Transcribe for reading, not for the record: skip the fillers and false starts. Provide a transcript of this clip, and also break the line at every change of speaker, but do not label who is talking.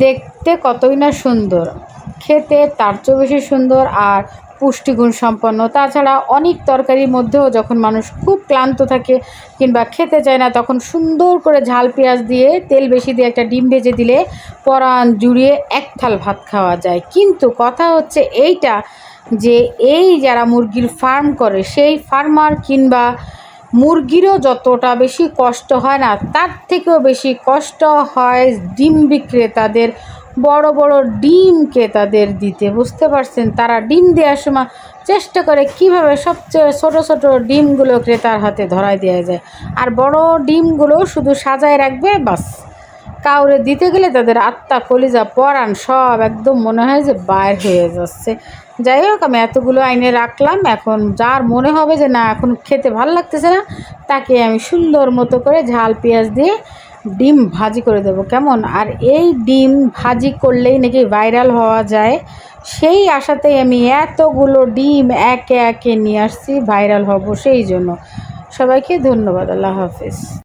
দেখতে কতই না সুন্দর, খেতে তার চেয়েও বেশি সুন্দর আর পুষ্টিগুণ সম্পন্ন। তাছাড়া অনেক তরকারির মধ্যেও যখন মানুষ খুব ক্লান্ত থাকে কিংবা খেতে চায় না, তখন সুন্দর করে ঝাল পেঁয়াজ দিয়ে তেল বেশি দিয়ে একটা ডিম ভেজে দিলে পরাণ জুড়িয়ে এক থাল ভাত খাওয়া যায়। কিন্তু কথা হচ্ছে এইটা যে এই যারা মুরগির ফার্ম করে সেই ফার্মার কিংবা মুরগিরও যতটা বেশি কষ্ট হয় না, তার থেকেও বেশি কষ্ট হয় ডিম বিক্রেতাদের, বড় বড় ডিম ক্রেতাদের দিতে। বুঝতে পারছেন? তারা ডিম দেওয়ার সময় চেষ্টা করে কিভাবে সবচেয়ে ছোট ছোট ডিমগুলো ক্রেতার হাতে ধরায় দেওয়া যায়, আর বড় ডিমগুলো শুধু সাজায় রাখবে বাস। কাউরে দিতে গেলে তাদের আত্মা কলিজা পরাণ সব একদম মনে হয় যে বাইর হয়ে যাচ্ছে। যাই হোক, আমি এতগুলো আইনে রাখলাম। এখন যার মনে হবে যে না এখন খেতে ভালো লাগতেছে না, তাকে আমি সুন্দর মতো করে ঝাল পেঁয়াজ দিয়ে ডিম ভাজি করে দেবো, কেমন? আর এই ডিম ভাজি করলেই নাকি ভাইরাল হওয়া যায়, সেই আশাতেই আমি এতগুলো ডিম একে একে নিয়ে আসছি, ভাইরাল হব সেই জন্য। সবাইকে ধন্যবাদ। আল্লাহ হাফেজ।